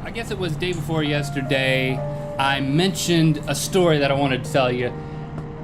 I guess it was day before yesterday, I mentioned a story that I wanted to tell you.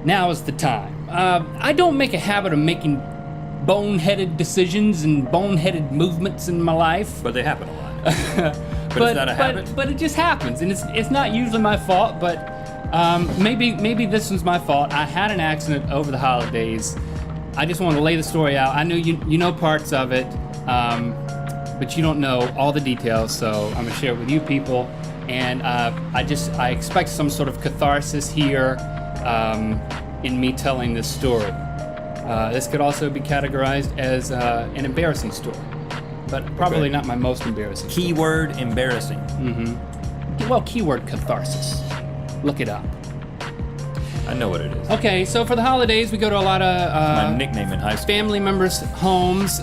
Now is the time. I don't make a habit of making boneheaded decisions and boneheaded movements in my life. But they happen a lot. But is that a habit? But it just happens, and it's not usually my fault, but maybe this was my fault. I had an accident over the holidays. I just want to lay the story out. I know you know parts of it, but you don't know all the details, so I'm gonna share it with you people. And I expect some sort of catharsis here in me telling this story. This could also be categorized as an embarrassing story, but probably not my most embarrassing. Keyword embarrassing. Mm-hmm. Well, keyword catharsis. Look it up. I know what it is. Okay, so for the holidays, we go to a lot of my nickname in high school. Family members' homes.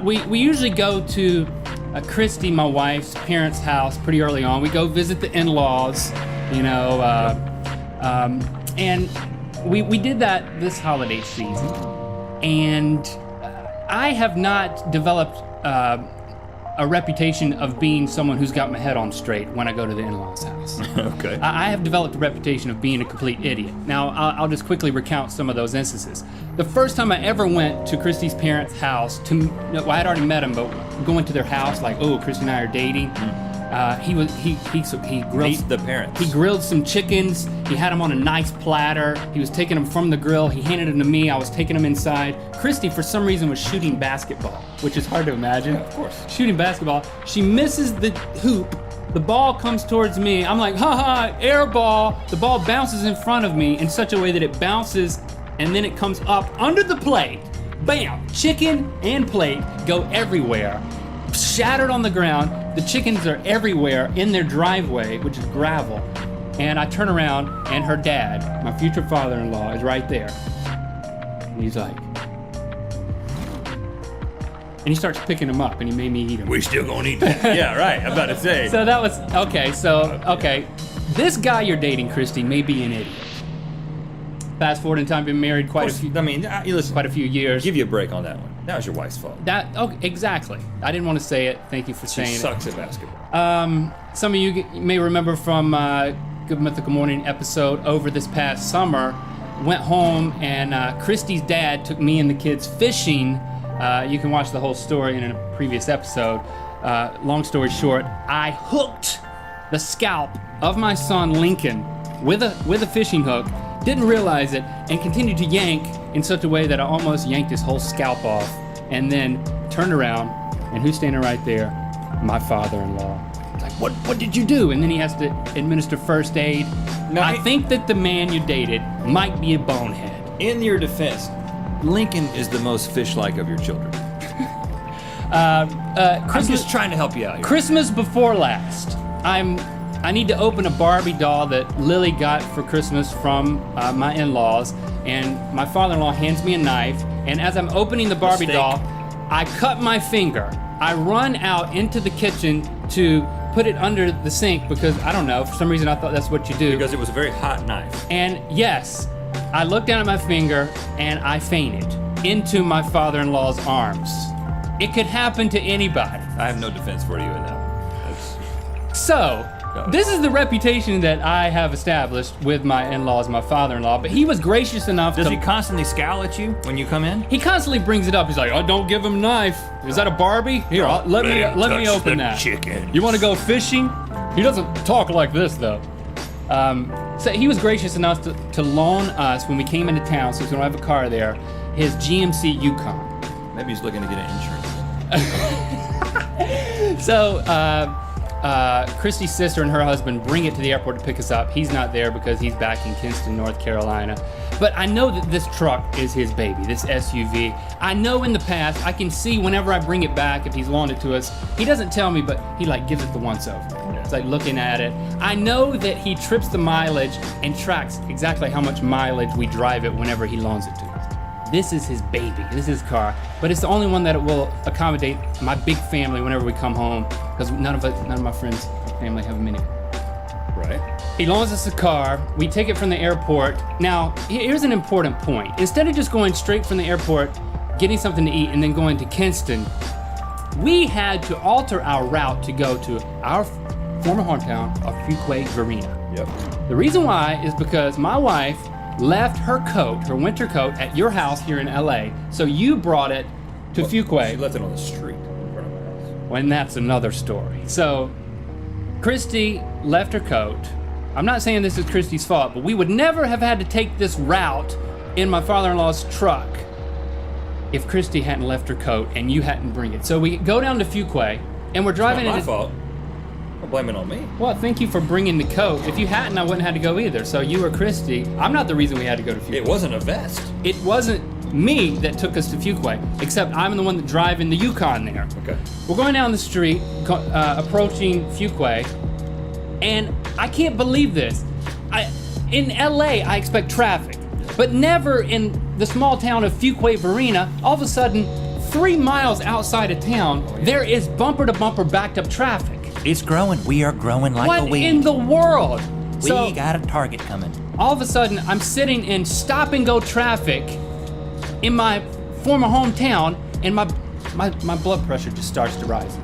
We usually go to Christy, my wife's parents' house, pretty early on. We go visit the in-laws, you know, and we did that this holiday season. And I have not developed a reputation of being someone who's got my head on straight when I go to the in-laws' house. Okay. I have developed a reputation of being a complete idiot. Now, I'll just quickly recount some of those instances. The first time I ever went to Christy's parents' house, I had already met him, but going to their house, like, oh, Christy and I are dating. He grilled. Meet the parents. He grilled some chickens. He had them on a nice platter. He was taking them from the grill. He handed them to me. I was taking them inside. Christy, for some reason, was shooting basketball, which is hard to imagine. Yeah, of course. Shooting basketball. She misses the hoop. The ball comes towards me. I'm like, haha, air ball. The ball bounces in front of me in such a way that it bounces and then it comes up under the plate. Bam! Chicken and plate go everywhere. Shattered on the ground. The chickens are everywhere in their driveway, which is gravel. And I turn around and her dad, my future father-in-law, is right there. And he's like, and he starts picking them up and he made me eat them. We still gonna eat that. Yeah, right. I'm about to say. So that was, okay. This guy you're dating, Christy, may be an idiot. Fast forward in time, been married quite a few years. Give you a break on that one. That was your wife's fault. Exactly. I didn't want to say it. Thank you for saying it. She sucks at basketball. Some of you may remember from Good Mythical Morning episode over this past summer, went home and Christy's dad took me and the kids fishing. You can watch the whole story in a previous episode. Long story short, I hooked the scalp of my son Lincoln with a fishing hook. Didn't realize it, and continued to yank in such a way that I almost yanked his whole scalp off, and then turned around, and who's standing right there? My father-in-law. It's like, what did you do? And then he has to administer first aid. Now, I think that the man you dated might be a bonehead. In your defense, Lincoln is the most fish-like of your children. I'm just trying to help you out here. Christmas before last, I need to open a Barbie doll that Lily got for Christmas from my in-laws, and my father-in-law hands me a knife, and as I'm opening the Barbie doll, I cut my finger. I run out into the kitchen to put it under the sink because, I don't know, for some reason I thought that's what you do. Because it was a very hot knife. And yes, I looked down at my finger and I fainted into my father-in-law's arms. It could happen to anybody. I have no defense for you in that one. So, this is the reputation that I have established with my in-laws, my father-in-law, but he was gracious enough Does he constantly scowl at you when you come in? He constantly brings it up. He's like, oh, don't give him a knife. Is that a Barbie? Here, let me open that. Chicken. You want to go fishing? He doesn't talk like this, though. So he was gracious enough to loan us, when we came into town, since we don't have a car there, his GMC Yukon. Maybe he's looking to get an insurance. So, Christy's sister and her husband bring it to the airport to pick us up. He's not there because he's back in Kinston, North Carolina. But I know that this truck is his baby, this SUV. I know in the past, I can see whenever I bring it back, if he's loaned it to us, he doesn't tell me, but he gives it the once over. It's like looking at it. I know that he trips the mileage and tracks exactly how much mileage we drive it whenever he loans it to us. This is his baby, this is his car, but it's the only one that it will accommodate my big family whenever we come home, because none of my friends and family have a minivan. Right. He loans us a car, we take it from the airport. Now, here's an important point. Instead of just going straight from the airport, getting something to eat, and then going to Kinston, we had to alter our route to go to our former hometown of Fuquay Varina. Yep. The reason why is because my wife left her coat, her winter coat, at your house here in LA. So you brought it to Fuquay. She left it on the street in front of my house. When that's another story. So Christy left her coat. I'm not saying this is Christy's fault, but we would never have had to take this route in my father-in-law's truck if Christy hadn't left her coat and you hadn't bring it. So we go down to Fuquay and we're driving Not my into... fault. Don't blame it on me. Well, thank you for bringing the coat. If you hadn't, I wouldn't have had to go either. So you or Christy, I'm not the reason we had to go to Fuquay. It wasn't a vest. It wasn't me that took us to Fuquay, except I'm the one that driving the Yukon there. Okay. We're going down the street, approaching Fuquay, and I can't believe this. In LA, I expect traffic, but never in the small town of Fuquay Varina. All of a sudden, 3 miles outside of town, there is bumper to bumper backed up traffic. It's growing. We are growing like a What weed. in the world? We got a target coming. All of a sudden, I'm sitting in stop and go traffic in my former hometown, and my blood pressure just starts to rise.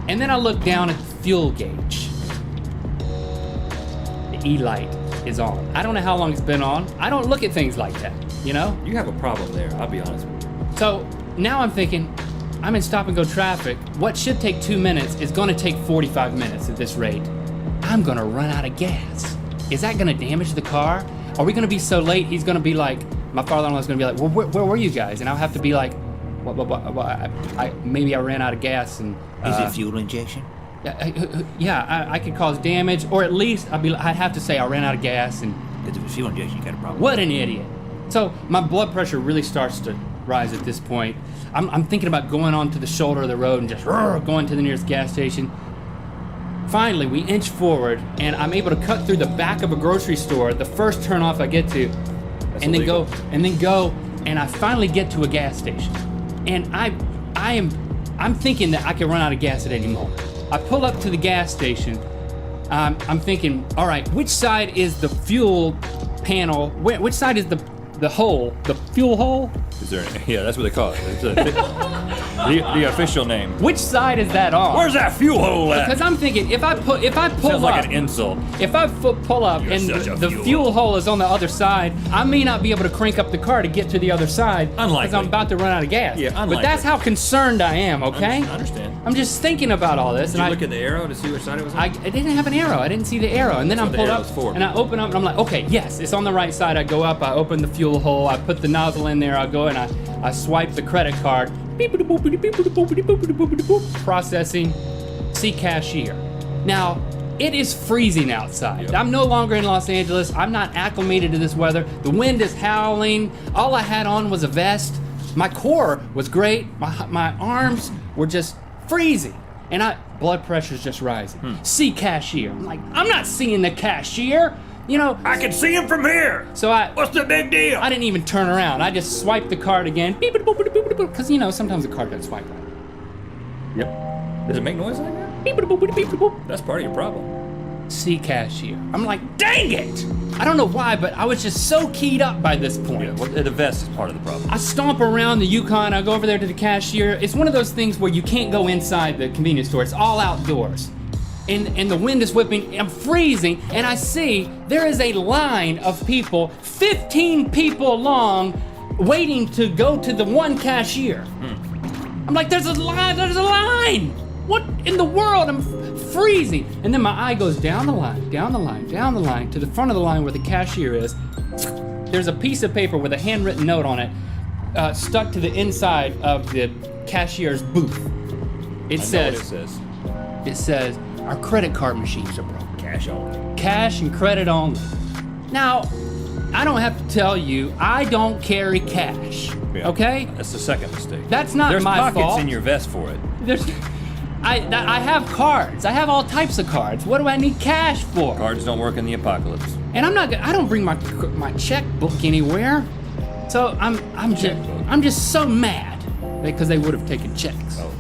And then I look down at the fuel gauge. The E-light is on. I don't know how long it's been on. I don't look at things like that, you know? You have a problem there, I'll be honest with you. So now I'm thinking, I'm in stop and go traffic. What should take 2 minutes is gonna take 45 minutes at this rate. I'm gonna run out of gas. Is that gonna damage the car? Are we gonna be so late, he's gonna be like, my father-in-law's gonna be like, well, where were you guys? And I'll have to be like, maybe I ran out of gas and... Is it fuel injection? Yeah, I could cause damage, or at least I'd have to say I ran out of gas and... Because if it's fuel injection, you got a problem. What an idiot. So my blood pressure really starts to rise at this point. I'm thinking about going onto the shoulder of the road and just going to the nearest gas station. Finally, we inch forward, and I'm able to cut through the back of a grocery store, the first turnoff I get to, and then go, and I finally get to a gas station. And I'm thinking that I can run out of gas at any moment. I pull up to the gas station. I'm thinking, all right, which side is the fuel panel? Which side is the hole? The fuel hole? Is there? Yeah, that's what they call it. It's the official name. Which side is that on? Where's that fuel hole at? Because I'm thinking, if I pull Sounds up, like an insult. if I pull up You're and such a the fuel fuel hole is on the other side, I may not be able to crank up the car to get to the other side. Unlikely. Because I'm about to run out of gas. Yeah, But unlikely. that's how concerned I am, okay? I understand. I'm just thinking about all this. Did you look at the arrow to see which side it was on? I didn't have an arrow. I didn't see the arrow. And then I That's what the pulled up arrow's for. and I open up and I'm like, okay, yes, it's on the right side. I go up, I open the fuel hole, I put the nozzle in there, I go and I swipe the credit card. Processing, see cashier. Now, it is freezing outside. Yep. I'm no longer in Los Angeles. I'm not acclimated to this weather. The wind is howling. All I had on was a vest. My core was great. My arms were just freezing. And blood pressure's just rising. See cashier. I'm like, I'm not seeing the cashier. You know, I can see him from here. so What's the big deal? I didn't even turn around. I just swiped the card again. Because, you know, sometimes the card doesn't swipe right. Yep. Does it make noise like that? That's part of your problem. See cashier. I'm like, dang it! I don't know why, but I was just so keyed up by this point. Yeah, well, the vest is part of the problem. I stomp around the Yukon, I go over there to the cashier. It's one of those things where you can't go inside the convenience store. It's all outdoors. And the wind is whipping, I'm freezing, and I see there is a line of people, 15 people long, waiting to go to the one cashier. I'm like, there's a line! What in the world? I'm freezing. And then my eye goes down the line, to the front of the line where the cashier is. There's a piece of paper with a handwritten note on it, stuck to the inside of the cashier's booth. It says, our credit card machines are broken. Cash only. Cash and credit only. Now, I don't have to tell you, I don't carry cash. Yeah. Okay? That's the second mistake. That's not There's my pockets fault. in your vest for it. I have cards. I have all types of cards. What do I need cash for? Cards don't work in the apocalypse. And I don't bring my checkbook anywhere. So I'm just so mad because they would have taken checks. Oh.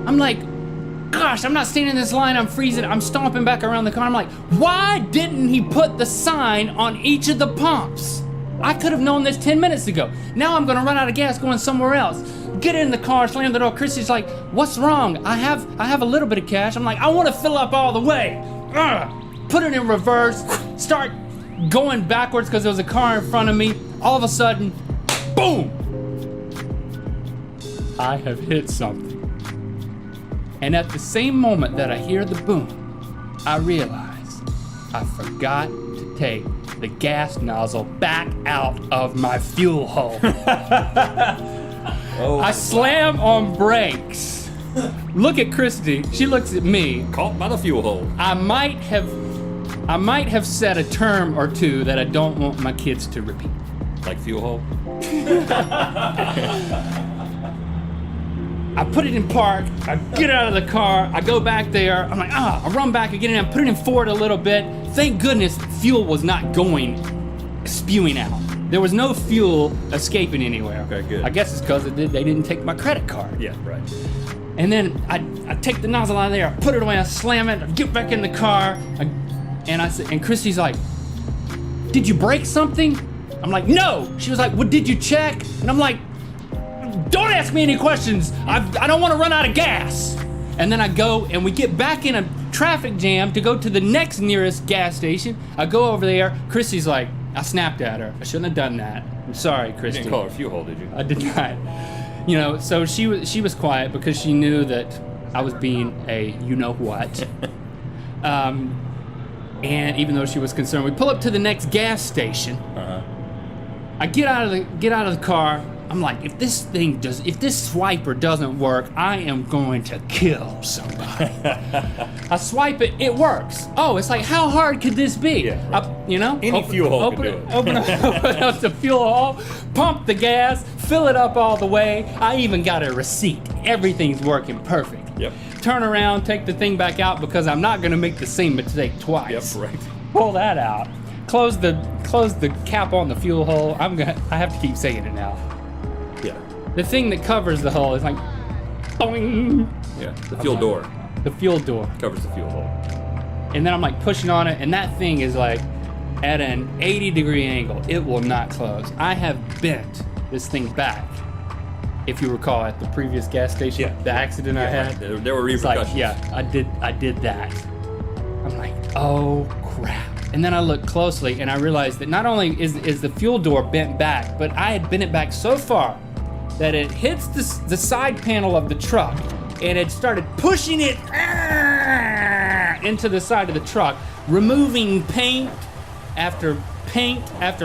I'm like, gosh, I'm not standing in this line, I'm freezing, I'm stomping back around the car. I'm like, why didn't he put the sign on each of the pumps? I could have known this 10 minutes ago. Now I'm gonna run out of gas going somewhere else. Get in the car, slam the door. Christy's like, what's wrong? I have a little bit of cash. I'm like, I want to fill up all the way. Put it in reverse, start going backwards because there was a car in front of me. All of a sudden, boom! I have hit something. And at the same moment that I hear the boom, I realize I forgot to take the gas nozzle back out of my fuel hole. I slam on brakes. Look at Christy. She looks at me. Caught by the fuel hole. I might have said a term or two that I don't want my kids to repeat. Like fuel hole? I put it in park, I get out of the car, I go back there, I'm like, I run back again and I put it in forward a little bit. Thank goodness fuel was not spewing out. There was no fuel escaping anywhere. Okay, good. I guess it's because they didn't take my credit card. Yeah, right. And then I take the nozzle out of there, I put it away, I slam it, I get back in the car, and Christy's like, did you break something? I'm like, no. She was like, well, did you check? And I'm like, don't ask me any questions. I don't want to run out of gas. And then I go and we get back in a traffic jam to go to the next nearest gas station. I go over there. Christy's like, I snapped at her. I shouldn't have done that. I'm sorry, Christy. You didn't call her fuel hole, did you? I did not. So she was quiet because she knew that I was being a you-know-what. And even though she was concerned, we pull up to the next gas station. Uh-huh. I get out of the car. I'm like, if this swiper doesn't work, I am going to kill somebody. I swipe it, it works. Oh, it's like, how hard could this be? Yeah, right. Any Open, fuel hole open, can do it. open up the fuel hole, pump the gas, fill it up all the way. I even got a receipt. Everything's working perfect. Yep. Turn around, take the thing back out because I'm not gonna make the same mistake twice. Yep, right. Pull that out. Close the cap on the fuel hole. I have to keep saying it now. Yeah. The thing that covers the hole is like, boing. Yeah. The fuel door The fuel door. covers the fuel hole. And then I'm like pushing on it, and that thing is like at an 80-degree angle. It will not close. I have bent this thing back. If you recall, at the previous gas station, the accident I had. Right. There were It's like, repercussions. I did that. I'm like, oh crap. And then I look closely and I realized that not only is the fuel door bent back, but I had bent it back so far that it hits the side panel of the truck and it started pushing it into the side of the truck, removing paint after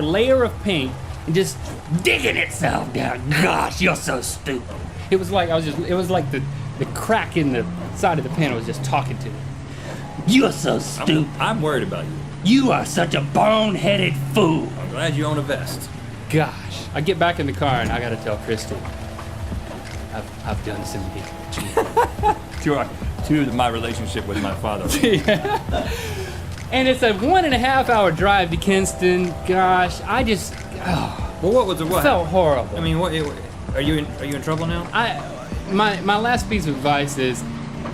layer of paint and just digging itself down. Gosh, you're so stupid. It was like the crack in the side of the panel was just talking to me. You're so stupid. I'm worried about you. You are such a boneheaded fool. I'm glad you own a vest. Gosh. I get back in the car and I gotta tell Christy, I've done some damage. To my relationship with my father. And it's a 1.5 hour drive to Kinston. Gosh, I just Well, what felt horrible. I mean, are you in trouble now? My last piece of advice is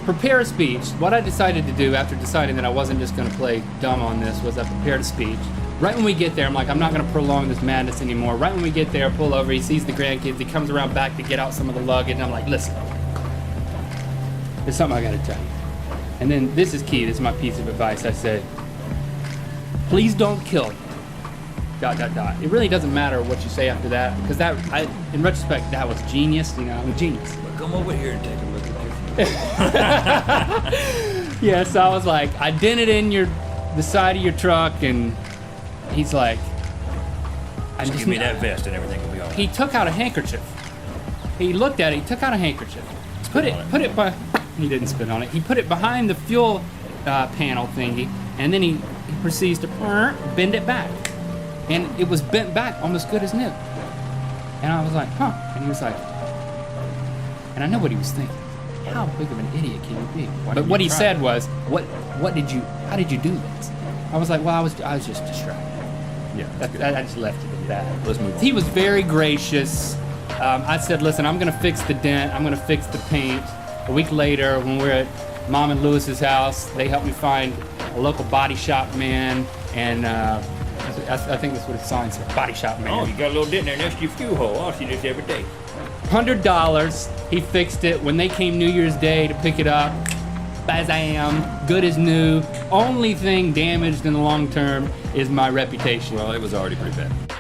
prepare a speech. What I decided to do after deciding that I wasn't just going to play dumb on this was I prepared a speech. Right when we get there, I'm like, I'm not going to prolong this madness anymore. Right when we get there, pull over, he sees the grandkids, he comes around back to get out some of the luggage, and I'm like, listen, there's something I got to tell you. And then this is key, this is my piece of advice. I said, please don't kill me. ... It really doesn't matter what you say after that, because in retrospect, that was genius. You know, I'm a genius. Well, come over here and take a look at your Yeah, so I was like, I dented in the side of your truck, and he's like, Just give me that vest and everything will be all right. He took out a handkerchief. He looked at it, he took out a handkerchief. Put it by, he didn't spit on it. He put it behind the fuel panel thingy, and then he proceeds to bend it back. And it was bent back almost good as new. And I was like, huh. And he was like, and I know what he was thinking. How big of an idiot can you be? But what he said was, how did you do this? I was like, well, I was just distracted. Yeah, I just left it at that. Let's move on. He was very gracious. I said, listen, I'm gonna fix the dent, I'm gonna fix the paint. A week later, when we're at Mom and Lewis's house, they helped me find a local body shop man, and I think that's what it signs for, body shop man. Oh, you got a little dent there next to your fuel hole. I see this every day. $100. He fixed it. When they came New Year's Day to pick it up, Bazam, good as new. Only thing damaged in the long term is my reputation. Well, it was already pretty bad.